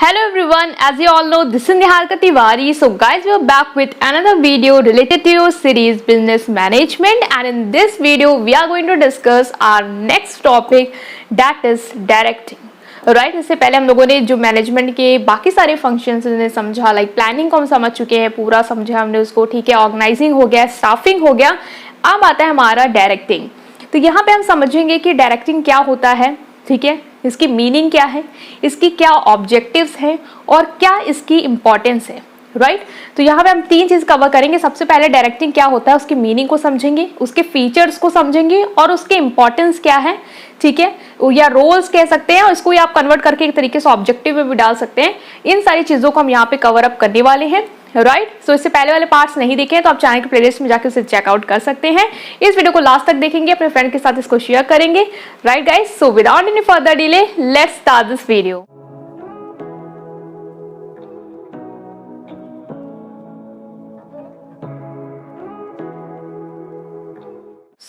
Hello everyone, as you all know, this is Niharika Tiwari. So guys, we are back with another video related to your series Business Management, and in this video we are going to discuss our next topic, that is directing. Right इससे पहले हम लोगों ने जो management के बाकी सारे functions ने समझा, लाइक प्लानिंग को हम समझ चुके हैं, पूरा समझा हमने उसको, ठीक है, ऑर्गेनाइजिंग हो गया, स्टाफिंग हो गया, अब आता है हमारा डायरेक्टिंग। तो यहाँ पे हम समझेंगे कि डायरेक्टिंग क्या होता है, ठीक है, इसकी मीनिंग क्या है, इसकी क्या ऑब्जेक्टिव्स हैं और क्या इसकी इंपॉर्टेंस है, राइट। तो यहाँ पे हम तीन चीज कवर करेंगे। सबसे पहले डायरेक्टिंग क्या होता है, उसकी मीनिंग को समझेंगे, उसके फीचर्स को समझेंगे और उसके इंपॉर्टेंस क्या है, ठीक है, या रोल्स कह सकते हैं, और इसको आप कन्वर्ट करके एक तरीके से ऑब्जेक्टिव में भी डाल सकते हैं। इन सारी चीजों को हम यहाँ पे कवर अप करने वाले हैं, राइट। सो इससे पहले वाले पार्ट्स नहीं देखे हैं तो आप चैनल के प्लेलिस्ट में जाकर उसे चेकआउट कर सकते हैं। इस वीडियो को लास्ट तक देखेंगे, अपने फ्रेंड के साथ इसको शेयर करेंगे, right guys. So without any further delay let's start this video.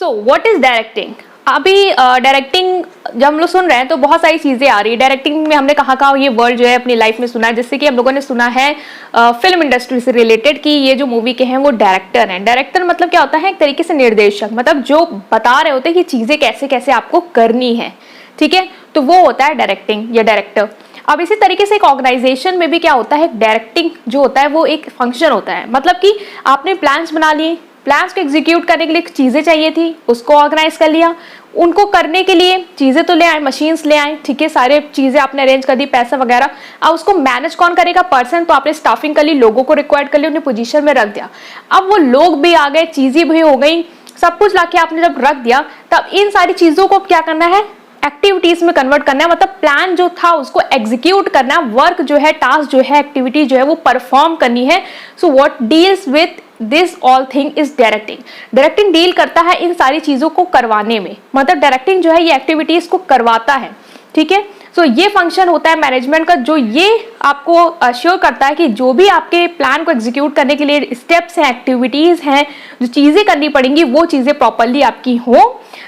So what is directing? अभी डायरेक्टिंग जब हम लोग सुन रहे हैं तो बहुत सारी चीजें आ रही है डायरेक्टिंग में। हमने कहाँ ये वर्ड जो है अपनी लाइफ में सुना है, जैसे कि हम लोगों ने सुना है फिल्म इंडस्ट्री से रिलेटेड कि ये जो मूवी के हैं वो डायरेक्टर हैं। डायरेक्टर मतलब क्या होता है, एक तरीके से निर्देशक, मतलब जो बता रहे होते हैं कि चीजें कैसे कैसे आपको करनी है, ठीक है, तो वो होता है डायरेक्टिंग या डायरेक्टर। अब इसी तरीके से एक ऑर्गेनाइजेशन में भी क्या होता है, डायरेक्टिंग जो होता है वो एक फंक्शन होता है। मतलब कि आपने प्लान्स बना लिए, प्लान्स को एग्जीक्यूट करने के लिए चीजें चाहिए थी, उसको ऑर्गेनाइज कर लिया, उनको करने के लिए चीजें तो ले आए, मशीन्स ले आए, ठीक है, सारे चीजें आपने अरेंज कर दी, पैसा वगैरह। अब उसको मैनेज कौन करेगा, पर्सन, तो आपने स्टाफिंग कर ली, लोगों को रिक्वायर्ड कर लिया, उन्हें पोजीशन में रख दिया। अब वो लोग भी आ गए, चीजें भी हो गई, सब कुछ लाके आपने जब रख दिया, तब इन सारी चीजों को क्या करना है, एक्टिविटीज में कन्वर्ट करना है। मतलब प्लान जो था उसको एग्जीक्यूट करना, वर्क जो है, टास्क जो है, एक्टिविटी जो है वो परफॉर्म करनी है। So what deals with this all thing is directing. Directing deal करता है इन सारी चीजों को करवाने में, मतलब डायरेक्टिंग जो है ये एक्टिविटीज को करवाता है, ठीक है। सो ये फंक्शन होता है मैनेजमेंट का, जो ये आपको अश्योर करता है कि जो भी आपके प्लान को एग्जीक्यूट करने के लिए स्टेप्स हैं, एक्टिविटीज हैं, जो चीजें करनी पड़ेंगी वो चीजें प्रॉपरली आपकी हो,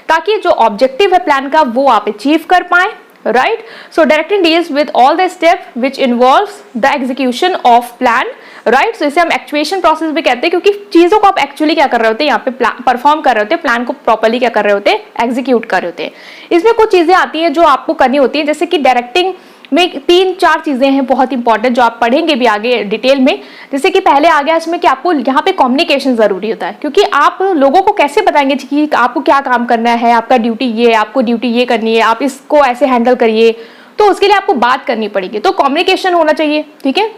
ताकि जो ऑब्जेक्टिव है प्लान का वो आप अचीव कर पाए, right. So directing deals with all the step which involves the execution of plan, right. So इसे हम एक्चुएशन प्रोसेस भी कहते हैं, क्योंकि चीजों को आप एक्चुअली क्या कर रहे होते हैं, यहाँ पे परफॉर्म कर रहे होते हैं, प्लान को प्रॉपरली क्या कर रहे होते हैं, एग्जीक्यूट कर रहे होते हैं। इसमें कुछ चीजें आती हैं जो आपको करनी होती है, जैसे कि डायरेक्टिंग में तीन चार चीजें हैं बहुत इंपॉर्टेंट, जो आप पढ़ेंगे भी आगे डिटेल में। जैसे कि पहले आ गया इसमें कि आपको यहाँ पे कम्युनिकेशन जरूरी होता है, क्योंकि आप लोगों को कैसे बताएंगे कि आपको क्या काम करना है, आपका ड्यूटी ये है, आपको ड्यूटी ये करनी है, आप इसको ऐसे हैंडल करिए, तो उसके लिए आपको बात करनी पड़ेगी, तो कम्युनिकेशन होना चाहिए, ठीक है।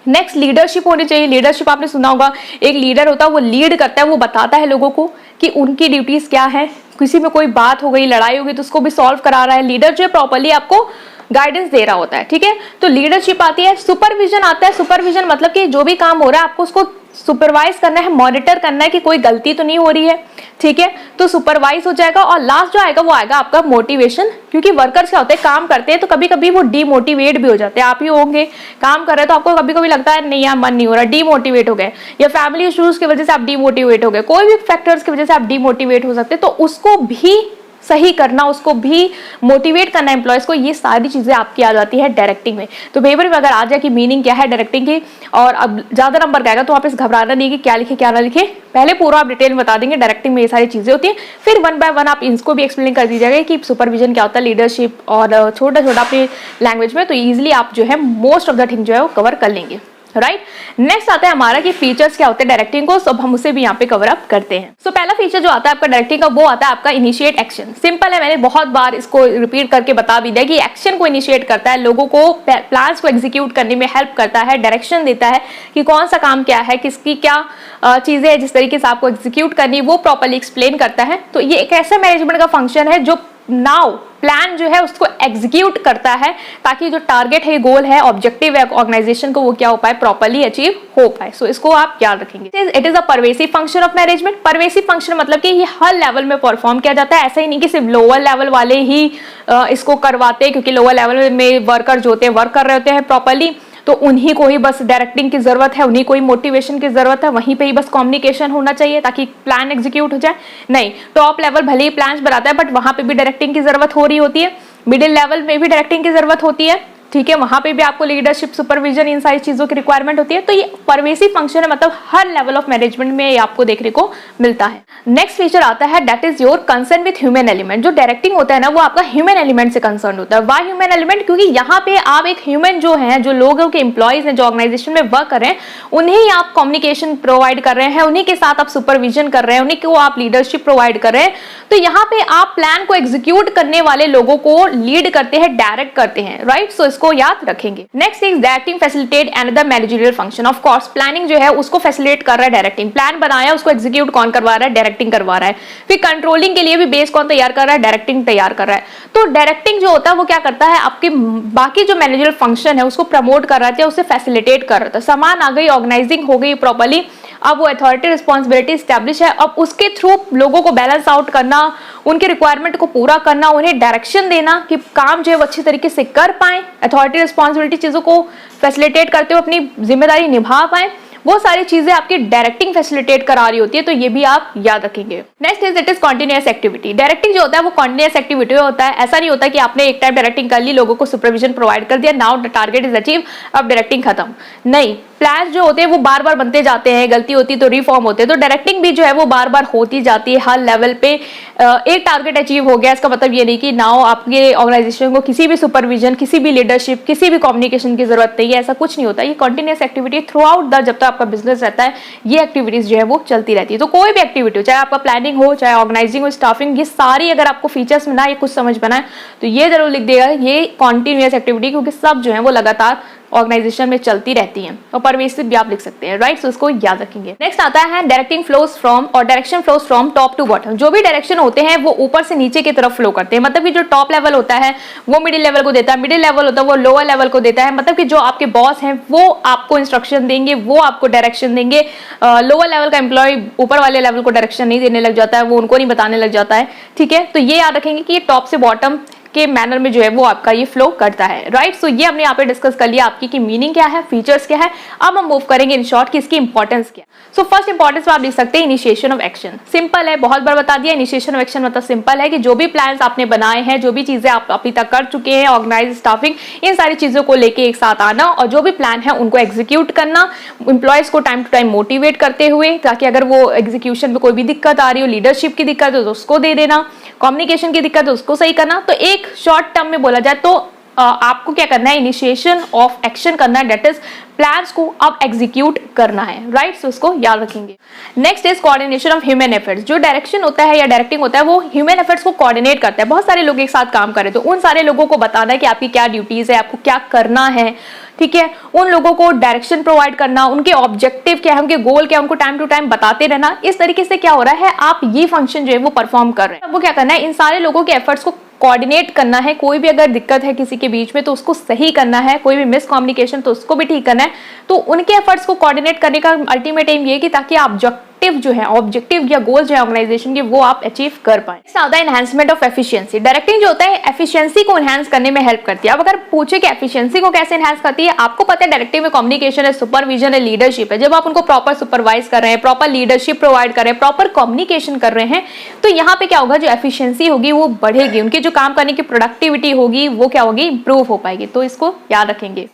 नेक्स्ट लीडरशिप होनी चाहिए। लीडरशिप आपने सुना होगा, एक लीडर होता है, वो लीड करता है, वो बताता है लोगों को कि उनकी ड्यूटीज क्या है, किसी में कोई बात हो गई, लड़ाई हो गई तो उसको भी सॉल्व करा रहा है। लीडर जो है प्रॉपरली आपको गाइडेंस दे रहा होता है, ठीक है। तो लीडरशिप आती है। सुपरविजन आता है। सुपरविजन मतलब कि जो भी काम हो रहा है आपको उसको सुपरवाइज करना है, मॉनिटर करना है कि कोई गलती तो नहीं हो रही है, ठीक है, तो सुपरवाइज हो जाएगा। और लास्ट जो आएगा वो आएगा आपका मोटिवेशन, क्योंकि वर्कर्स क्या होते हैं, काम करते हैं तो कभी कभी वो डीमोटिवेट भी हो जाते हैं। आप ही होंगे, काम कर रहे हैं तो आपको कभी कभी लगता है नहीं यार मन नहीं हो रहा, डीमोटिवेट हो गए, या फैमिली इश्यूज की वजह से आप डीमोटिवेट हो गए, कोई भी फैक्टर्स की वजह से आप डीमोटिवेट हो सकते हैं, तो उसको भी सही करना, उसको भी मोटिवेट करना एम्प्लॉयज को, ये सारी चीजें आपकी आ जाती है डायरेक्टिंग में। तो पेपर में अगर आ जाए कि मीनिंग क्या है डायरेक्टिंग की, और अब ज्यादा नंबर का आएगा तो आप इस घबराना नहीं कि क्या लिखे क्या ना लिखे, पहले पूरा आप डिटेल में बता देंगे डायरेक्टिंग में ये सारी चीजें होती हैं, फिर वन बाय वन आप इनको भी एक्सप्लेन कर दीजिएगा कि सुपरविजन क्या होता है, लीडरशिप, और छोटा छोटा अपनी लैंग्वेज में, तो ईजिली आप जो है मोस्ट ऑफ द थिंग जो है वो कवर कर लेंगे, राइट। नेक्स्ट आता है हमारा कि फीचर्स क्या होते हैं डायरेक्टिंग को, सब हम उसे भी यहाँ पे कवर अप करते हैं। सो पहला फीचर जो आता है आपका डायरेक्टिंग का, वो आता है आपका इनिशिएट एक्शन। सिंपल है, मैंने बहुत बार इसको रिपीट करके बता भी दिया कि एक्शन को इनिशिएट करता है, लोगों को प्लान्स को एग्जीक्यूट करने में हेल्प करता है, डायरेक्शन देता है कि कौन सा काम क्या है, किसकी क्या चीजें हैं, जिस तरीके से आपको एग्जीक्यूट करनी है वो प्रॉपरली एक्सप्लेन करता है। तो ये एक ऐसा मैनेजमेंट का फंक्शन है जो नाउ प्लान जो है उसको एग्जीक्यूट करता है, ताकि जो टारगेट है, गोल है, ऑब्जेक्टिव है ऑर्गेनाइजेशन को, वो क्या हो पाए, प्रॉपरली अचीव हो पाए। सो इसको आप याद रखेंगे। It is a pervasive function of management. Pervasive function मतलब कि ये हर लेवल में परफॉर्म किया जाता है। ऐसा ही नहीं कि सिर्फ लोअर लेवल वाले ही इसको करवाते हैं, क्योंकि लोअर लेवल में वर्कर जो होते हैं वर्क कर रहे होते हैं प्रॉपरली, तो उन्हीं को ही बस डायरेक्टिंग की जरूरत है, उन्हीं को ही मोटिवेशन की जरूरत है, वहीं पे ही बस कम्युनिकेशन होना चाहिए ताकि प्लान एग्जीक्यूट हो जाए। नहीं, टॉप लेवल भले ही प्लान्स बनाता है बट वहां पे भी डायरेक्टिंग की जरूरत हो रही होती है, मिडिल लेवल में भी डायरेक्टिंग की जरूरत होती है, ठीक है, वहां पे भी आपको लीडरशिप, सुपरविजन, इन सारी चीजों की रिक्वायरमेंट होती है। तो ये परवेसिव फंक्शन है, मतलब हर लेवल ऑफ मैनेजमेंट में ये आपको देखने को मिलता है। नेक्स्ट फीचर आता है that is your concern with human element. जो डायरेक्टिंग होता है ना, वो आपका ह्यूमन एलिमेंट से कंसर्न होता है। Why human element? क्योंकि यहाँ पे आप एक ह्यूमन जो है, जो लोगों के एम्प्लॉयज हैं, जो ऑर्गेनाइजेशन में वर्क कर रहे हैं, उन्हें आप कम्युनिकेशन प्रोवाइड कर रहे हैं, उन्हीं के साथ आप सुपरविजन कर रहे हैं, उन्हीं को आप लीडरशिप प्रोवाइड कर रहे हैं। तो यहाँ पे आप प्लान को एग्जीक्यूट करने वाले लोगों को लीड करते हैं, डायरेक्ट करते हैं, राइट? सो इसको याद रखेंगे। Next is directing facilitate another managerial function. Of course planning जो है उसको फैसिलिटेट कर रहा है डायरेक्टिंग। प्लान बनाया, उसको एग्जीक्यूट कौन करवा रहा है? डायरेक्टिंग करवा रहा है। फिर कंट्रोलिंग के लिए भी बेस कौन तैयार कर रहा है? डायरेक्टिंग तैयार कर रहा है। तो डायरेक्टिंग जो होता है वो क्या करता है? आपके बाकी जो मैनेजरियल फंक्शन है उसको प्रमोट कर रहा था, उसे फैसिलिटेट कर रहा था। सामान आ गई, ऑर्गेनाइजिंग हो गई प्रॉपर्ली, अब वो अथॉरिटी रिस्पॉन्सिबिलिटी स्टैब्लिश है। अब उसके थ्रू लोगों को बैलेंस आउट करना, उनके रिक्वायरमेंट को पूरा करना, उन्हें डायरेक्शन देना कि काम जो है वो अच्छी तरीके से कर पाए, अथॉरिटी रिस्पॉन्सिबिलिटी चीजों को फैसिलिटेट करते हुए अपनी जिम्मेदारी निभा पाए, वो सारी चीजें आपकी डायरेक्टिंग फैसिलिटेट करा रही होती है। तो ये भी आप याद रखेंगे। Next is it is continuous activity. Directing जो होता है वो कॉन्टिन्यूअस एक्टिविटी होता है। ऐसा नहीं होता कि आपने एक टाइम डायरेक्टिंग कर ली, लोगों को सुपरविजन प्रोवाइड कर दिया, now the target is achieve, अब डायरेक्टिंग खत्म। नहीं, प्लान जो होते हैं वो बार बार बनते जाते हैं, गलती होती तो रिफॉर्म होते हैं। तो डायरेक्टिंग भी जो है वो बार बार होती जाती है हर लेवल पे। एक टारगेट अचीव हो गया, इसका मतलब ये नहीं कि नाउ आपके ऑर्गेनाइजेशन को किसी भी सुपरविजन, किसी भी लीडरशिप, किसी भी कम्युनिकेशन की जरूरत नहीं है, ऐसा कुछ नहीं होता। ये continuous activity through out the, जब तक आपका बिजनेस रहता है, ये एक्टिविटीज जो है वो चलती रहती है। तो कोई भी एक्टिविटी हो, चाहे आपका प्लानिंग हो, चाहे ऑर्गेनाइजिंग हो, स्टाफिंग, ये सारी अगर आपको फीचर्स में ना ये कुछ समझ बना है तो ये जरूर लिख देगा, ये कॉन्टिन्यूअस एक्टिविटी, क्योंकि सब जो है वो लगातार ऑर्गेनाइजेशन में चलती रहती हैं। और परवेसिव भी आप लिख सकते हैं, राइट? सो इसको याद रखेंगे। नेक्स्ट आता है डायरेक्टिंग फ्लोज फ्रॉम, और direction flows from top to bottom. जो भी डायरेक्शन होते हैं वो ऊपर से नीचे की तरफ फ्लो करते हैं। मतलब कि जो टॉप लेवल होता है वो मिडिल लेवल को देता है, मिडिल लेवल होता है वो लोअर लेवल को देता है। मतलब कि जो आपके बॉस हैं वो आपको इंस्ट्रक्शन देंगे, वो आपको डायरेक्शन देंगे। लोअर लेवल का एम्प्लॉय ऊपर वाले लेवल को डायरेक्शन नहीं देने लग जाता है, वो उनको नहीं बताने लग जाता है, ठीक है? तो ये याद रखेंगे कि टॉप से बॉटम के मैनर में जो है वो आपका ये फ्लो करता है, राइट? सो ये हमने यहाँ पे डिस्कस कर लिया आपकी कि मीनिंग क्या है, फीचर्स क्या है। अब हम मूव करेंगे इन शॉर्ट कि इसकी इंपॉर्टेंस क्या है। सो फर्स्ट इंपॉर्टेंस आप लिख सकते हैं इनिशिएशन ऑफ एक्शन। सिंपल है, बहुत बार बता दिया। इनिशिएशन ऑफ एक्शन मतलब सिंपल है कि जो भी प्लान्स आपने बनाए हैं, जो भी चीजें आप अभी तक कर चुके हैं, ऑर्गेनाइज, स्टाफिंग, इन सारी चीजों को लेके एक साथ आना और जो भी प्लान है उनको एग्जीक्यूट करना, एम्प्लॉयज को टाइम टू टाइम मोटिवेट करते हुए, ताकि अगर वो एग्जीक्यूशन में कोई भी दिक्कत आ रही हो, लीडरशिप की दिक्कत हो तो उसको दे देना, कम्युनिकेशन की दिक्कत हो उसको सही करना। तो एक शॉर्ट टर्म में बोला जाए तो आपको क्या करना है? इनिशिएशन ऑफ एक्शन करना है, दैट इज प्लान्स को अब एग्जीक्यूट करना है, राइट? सो इसको याद रखेंगे। Next is coordination of human efforts. जो डायरेक्शन होता है या डायरेक्टिंग होता है वो ह्यूमन एफर्ट्स को कोऑर्डिनेट करता है। बहुत सारे लोग एक साथ काम कर रहे हैं तो उन सारे लोगों को बताना है कि आपकी क्या ड्यूटीज है, आपको क्या करना है, ठीक है? उन लोगों को डायरेक्शन प्रोवाइड करना, उनके ऑब्जेक्टिव क्या है, उनके गोल क्या है, उनको टाइम टू टाइम बताते रहना। इस तरीके से क्या हो रहा है, आप ये फंक्शन जो है वो परफॉर्म कर रहे हैं। वो क्या करना है? इन सारे लोगों के एफर्ट्स को कोऑर्डिनेट करना है। कोई भी अगर दिक्कत है किसी के बीच में तो उसको सही करना है, कोई भी मिस कम्युनिकेशन तो उसको भी ठीक करना है। तो उनके एफर्ट्स को कोऑर्डिनेट करने का अल्टीमेट एम ये कि ताकि ऑब्जेक्टिव जो है, ऑब्जेक्टिव या गोल्स जो है ऑर्गेनाइजेशन के, वो आप अचीव कर पाए। इससे आता है एनहांसमेंट ऑफ एफिशिएंसी। डायरेक्टिंग जो होता है एफिशिएंसी को एनहांस करने में हेल्प करती है। अब अगर पूछे कि एफिशिएंसी को कैसे एनहांस करती है, आपको पता है डायरेक्टिव में कम्युनिकेशन है, सुपरविजन है, लीडरशिप है। जब आप उनको प्रॉपर सुपरवाइज कर रहे हैं, प्रॉपर लीडरशिप प्रोवाइड कर रहे हैं, प्रॉपर कम्युनिकेशन कर रहे हैं, तो यहाँ पे क्या होगा, जो एफिशिएंसी होगी वो बढ़ेगी, उनकी जो काम करने की प्रोडक्टिविटी होगी वो क्या होगी, इंप्रूव हो पाएगी। तो इसको याद रखेंगे।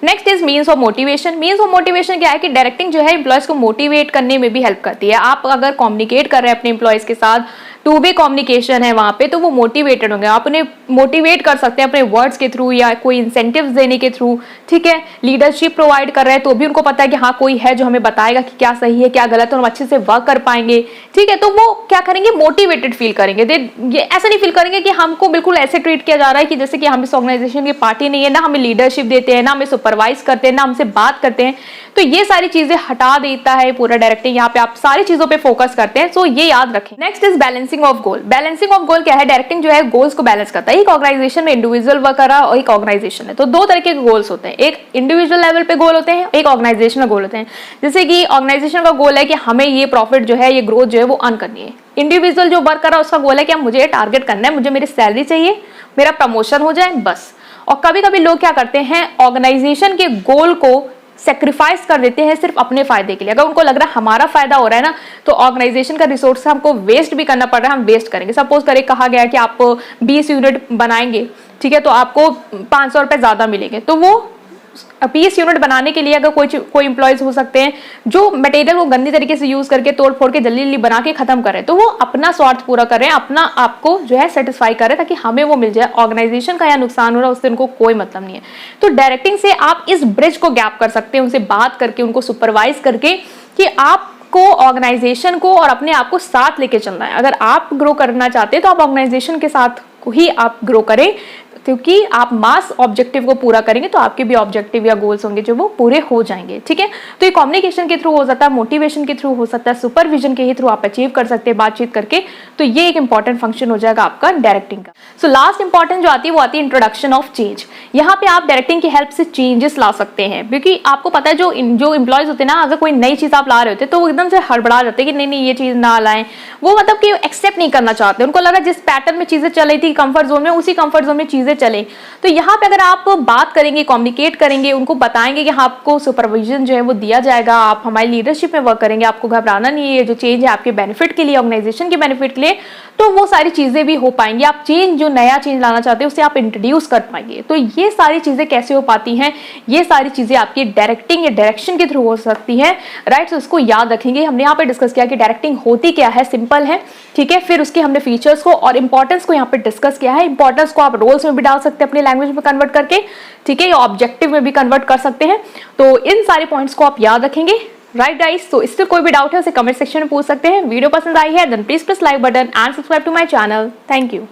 Next is means of motivation. Means of motivation क्या है कि डायरेक्टिंग जो है एम्प्लॉयज को मोटिवेट करने में भी हेल्प करती है। आप अगर कम्युनिकेट कर रहे हैं अपने एम्प्लॉयज के साथ, टू वे कम्युनिकेशन है वहां पे, तो वो मोटिवेटेड होंगे। आप उन्हें मोटिवेट कर सकते हैं अपने वर्ड्स के थ्रू या कोई इंसेंटिव्स देने के थ्रू, ठीक है? लीडरशिप प्रोवाइड कर रहे हैं तो भी उनको पता है कि हाँ कोई है जो हमें बताएगा कि क्या सही है क्या गलत है, हम अच्छे से वर्क कर पाएंगे, ठीक है? तो वो क्या करेंगे, मोटिवेटेड फील करेंगे। ये ऐसा नहीं फील करेंगे कि हमको बिल्कुल ऐसे ट्रीट किया जा रहा है कि जैसे कि हम इस ऑर्गेनाइजेशन की पार्टी नहीं है, ना हमें लीडरशिप देते हैं, ना हमें सुपरवाइज करते हैं, ना हमसे बात करते हैं। तो ये सारी चीजें हटा देता है पूरा डायरेक्टिंग। यहाँ पे आप सारी चीजों पे फोकस करते हैं, सो ये याद रखें। Next is balancing of goal. Balancing of goal क्या है? डायरेक्टिंग जो है गोल्स को बैलेंस करता है। एक ऑर्गेनाइजेशन में इंडिविजुअल वर्क कर रहा है और एक ऑर्गेनाइजेशन है, तो दो तरीके के गोल्स होते हैं। एक इंडिविजुअल लेवल पे गोल होते हैं, एक ऑर्गेनाइजेशनल गोल होते हैं। जैसे कि ऑर्गेनाइजेशन का गोल है कि हमें ये प्रॉफिट जो है, ये ग्रोथ जो है वो अर्न करनी है। इंडिविजुअल जो वर्क कर रहा है उसका गोल है कि मुझे टारगेट करना है, मुझे मेरी सैलरी चाहिए, मेरा प्रमोशन हो जाए, बस। और कभी कभी लोग क्या करते हैं, ऑर्गेनाइजेशन के गोल को सेक्रीफाइस कर देते हैं सिर्फ अपने फायदे के लिए। अगर उनको लग रहा है हमारा फायदा हो रहा है ना, तो ऑर्गेनाइजेशन का रिसोर्स हमको वेस्ट भी करना पड़ रहा है, हम वेस्ट करेंगे। सपोज करें कहा गया कि आप 20 यूनिट बनाएंगे, ठीक है, तो आपको 500 रुपए ज्यादा मिलेंगे, तो वो 20 यूनिट बनाने के लिए अगर कोई इंप्लॉयज हो सकते हैं जो मटेरियल को गंदी तरीके से यूज करके तोड़ फोड़ के जल्दी जल्दी बना के खत्म करें, तो वो अपना स्वार्थ पूरा कर रहे हैं, अपना आपको जो है सेटिस्फाई कर रहे हैं ताकि हमें वो मिल जाए। ऑर्गेनाइजेशन का या नुकसान हो रहा है उससे उनको कोई मतलब नहीं है। तो डायरेक्टिंग से आप इस ब्रिज को गैप कर सकते हैं, उनसे बात करके, उनको सुपरवाइज करके कि आपको ऑर्गेनाइजेशन को और अपने आप को साथ लेके चलना है। अगर आप ग्रो करना चाहते हैं तो आप ऑर्गेनाइजेशन के साथ ही आप ग्रो करें, क्योंकि आप मास ऑब्जेक्टिव को पूरा करेंगे तो आपके भी ऑब्जेक्टिव या गोल्स होंगे जो वो पूरे हो जाएंगे, ठीक है। तो ये कम्युनिकेशन के थ्रू हो सकता है, मोटिवेशन के थ्रू हो सकता है, सुपरविजन के ही थ्रू आप अचीव कर सकते हैं बातचीत करके। तो ये एक इंपॉर्टेंट फंक्शन हो जाएगा आपका डायरेक्टिंग का। सो लास्ट इंपॉर्टेंट जो आती है वो आती है इंट्रोडक्शन ऑफ चेंज। यहाँ पे आप डायरेक्टिंग की हेल्प से चेंजेस ला सकते हैं, क्योंकि आपको पता है जो इंप्लॉयज होते हैं ना, अगर कोई नई चीज आप ला रहे होते तो वो एकदम से हड़बड़ा जाते हैं कि नहीं ये चीज ना लाएं, वो मतलब कि एक्सेप्ट नहीं करना चाहते। उनको लगा जिस पैटर्न में चीजें चल रही थी कंफर्ट जोन में, उसी कंफर्ट जोन में चीजें चले। तो यहाँ पे अगर आप बात करेंगे, कम्युनिकेट करेंगे, उनको बताएंगे कि हाँ आपको सुपरविजन जो है वो दिया जाएगा, आप हमारी लीडरशिप में वर्क करेंगे, आपको घबराना नहीं है, जो चेंज है आपके बेनिफिट के लिए, ऑर्गेनाइजेशन के बेनिफिट के लिए, तो वो सारी चीजें भी हो पाएंगी। आप चेंज जो नया चेंज लाना चाहते हैं उसे आप इंट्रोड्यूस कर पाएंगे। तो ये सारी चीजें कैसे हो पाती हैं, ये सारी चीजें आपकी डायरेक्टिंग या डायरेक्शन के थ्रू हो सकती है, राइट। तो इसको याद रखेंगे। हमने यहाँ पे डिस्कस किया कि डायरेक्टिंग होती क्या है, सिंपल है, ठीक है। फिर उसके हमने फीचर्स को और इंपॉर्टेंस को यहाँ पे डिस्कस किया है। इंपॉर्टेंस को आप रोल्स में भी डाल सकते हैं अपनी लैंग्वेज में कन्वर्ट करके, ठीक है, या ऑब्जेक्टिव में भी कन्वर्ट कर सकते हैं। तो इन सारे पॉइंट्स को आप याद रखेंगे, राइट गाइस। तो इससे कोई भी डाउट है उसे कमेंट सेक्शन में पूछ सकते हैं। वीडियो पसंद आई है then please press like button and subscribe to my channel. Thank you.